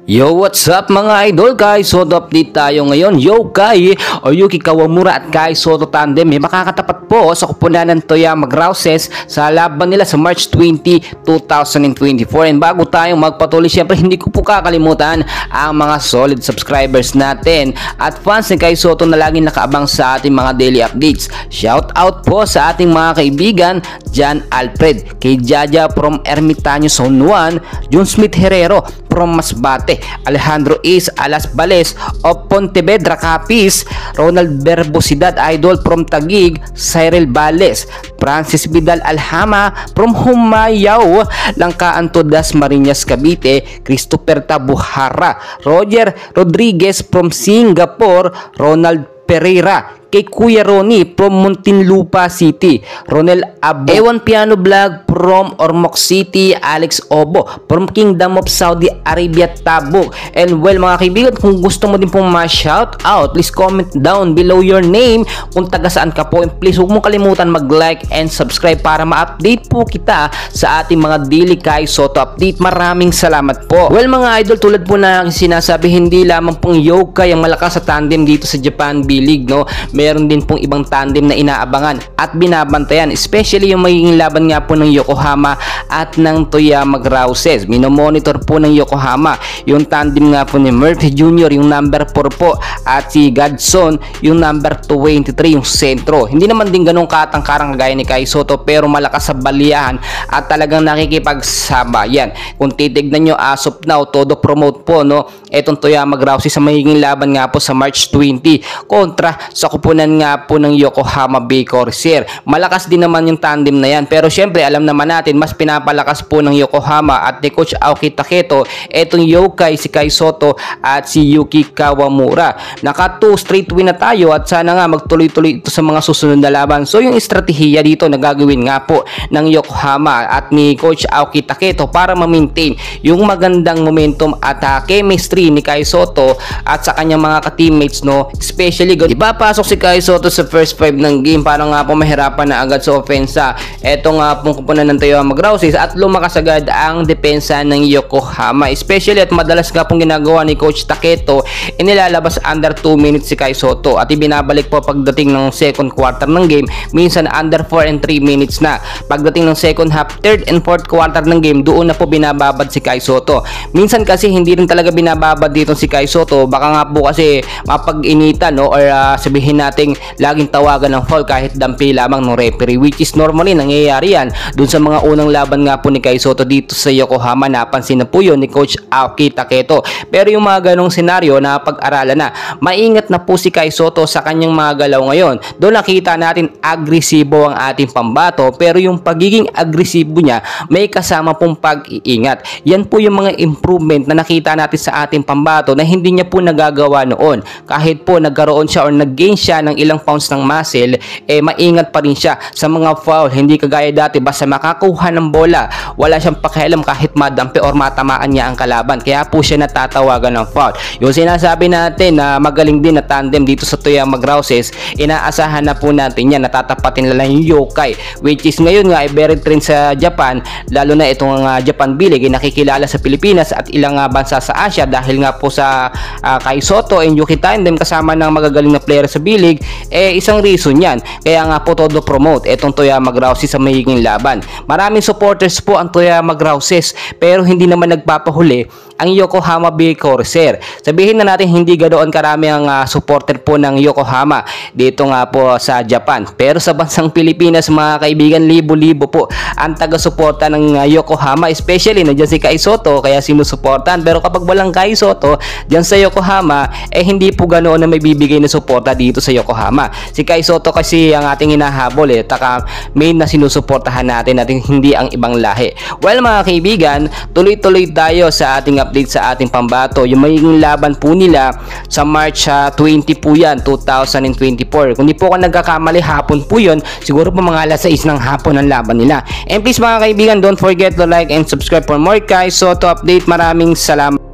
Yo, what's up mga idol? Kai Soto update tayo ngayon. Yo, Kai o Yuki Kawamura at Kai Soto tandem may makakatapat po sa kupunan ng Toyama Grouses sa laban nila sa March 20, 2024. And bago tayo magpatuloy, syempre hindi ko po kakalimutan ang mga solid subscribers natin at fans ni Kai Soto na laging nakaabang sa ating mga daily updates. Shout out po sa ating mga kaibigan, Jan Alfred, kay Jaja from Ermitaño Zone 1, Jun Smith Herrero from Masbate, Alejandro Is Alas Bales of Pontevedra Capiz, Ronald Verbosidad Idol from Taguig, Cyril Bales, Francis Vidal Alhama from Humayao, Langkaan Todas Marinas Cavite, Christopher Tabuhara, Roger Rodriguez from Singapore, Ronald Pereira, kay Kuya Ronnie from Muntinlupa City, Ronel Abo, Ewan Piano Vlog from Ormoc City, Alex Obo from Kingdom of Saudi Arabia, Tabuk. And well mga kaibigan, kung gusto mo din pong ma-shout out, please comment down below your name kung taga saan ka po, and please huwag mong kalimutan mag-like and subscribe para ma-update po kita sa ating mga daily Kai Soto update. Maraming salamat po. Well mga idol, tulad po na sinasabi, hindi lamang pong Yokai ang malakas sa tandem dito sa Japan B-League, no? Meron din pong ibang tandem na inaabangan at binabantayan, especially yung magiging laban nga po ng Yokohama at ng Toyama Grouses. Minomonitor po ng Yokohama yung tandem nga po ni Murphy Jr., yung number 4 po, at si Godson, yung number 23, yung sentro. Hindi naman din ganun katangkarang kagaya ni Kai Soto, pero malakas sa baliyahan at talagang nakikipagsabayan. Kung titignan nyo, as of now, todo promote po, no, etong Toyama Grouses sa magiging laban nga po sa March 20 kontra sa kupunan nga po ng Yokohama Bay Corsair. Malakas din naman yung tandem na yan, pero syempre alam naman natin mas pinapalakas po ng Yokohama at ni Coach Aoki Taketo etong Yokai, si Kai Soto at si Yuki Kawamura. Naka 2 straight win na tayo at sana nga magtuloy-tuloy ito sa mga susunod na laban. So yung estratehiya dito na gagawin nga po ng Yokohama at ni Coach Aoki Taketo para ma-maintain yung magandang momentum at chemistry ni Kai Soto at sa kanyang mga ka-teammates, no, especially ipapasok si Kai Soto sa first 5 ng game para nga po mahirapan na agad sa opensa eto nga pong kupunan ng Toyama Grouses at lumakas agad ang depensa ng Yokohama, especially at madalas nga pong ginagawa ni Coach Taketo, inilalabas under 2 minutes si Kai Soto at ibinabalik po pagdating ng second quarter ng game, minsan under 4 and 3 minutes na. Pagdating ng second half, third and fourth quarter ng game, doon na po binababad si Kai Soto. Minsan kasi hindi rin talaga binababad dito si Kai Soto, baka nga po kasi mapag-initan, no, or sabihin nating laging tawagan ng foul kahit dampi lamang ng referee, which is normally nangyayari yan dun sa mga unang laban nga po ni Kai Soto dito sa Yokohama. Napansin na po yun ni Coach Aoki Taketo, pero yung mga ganong senaryo na pag-aralan na, maingat na po si Kai Soto sa kanyang mga galaw ngayon. Doon nakita natin agresibo ang ating pambato, pero yung pagiging agresibo niya may kasama pong pag-iingat. Yan po yung mga improvement na nakita natin sa ating pambato na hindi niya po nagagawa noon. Kahit po nagkaroon siya or nag-gain siya ng ilang pounds ng muscle, maingat pa rin siya sa mga foul. Hindi kagaya dati, basta makakuha ng bola, wala siyang pakialam kahit madampi or matamaan niya ang kalaban, kaya po siya natatawagan ng foul. Yung sinasabi natin na magaling din na tandem dito sa Toyama Grouses, inaasahan na po natin yan, natatapatin lang yung Yokai, which is ngayon nga very trend sa Japan, lalo na itong Japan B-League nakikilala sa Pilipinas at ilang bansa sa Asia dahil nga po sa Kai Soto and Yuki tandem kasama ng magagaling na player sa B-League, isang reason yan. Kaya nga po todo promote etong Toyama Grouses sa magiging laban. Maraming supporters po ang Toyama Grouses, pero hindi naman nagpapahuli ang Yokohama Bay Corsair. Sabihin na natin hindi ganoon karami ang supporter po ng Yokohama dito nga po sa Japan, pero sa bansang Pilipinas mga kaibigan, libo-libo po ang taga-suporta ng Yokohama, especially na dyan si Kai Soto kaya sinusuportan. Pero kapag walang Kai Soto dyan sa Yokohama, hindi po ganoon na may bibigay na suporta dito sa Yokohama. Si Kai Soto kasi ang ating hinahabol, taka main na sinusuportahan natin hindi ang ibang lahi. Well mga kaibigan, tuloy-tuloy tayo sa ating update sa ating pambato. Yung magiging laban po nila sa March 20 po yan, 2024. Kung di po ako nagkakamali, hapon po yun, siguro po mga alas 6 ng hapon ang laban nila. And please mga kaibigan, don't forget to like and subscribe for more Kai Soto update. Maraming salamat.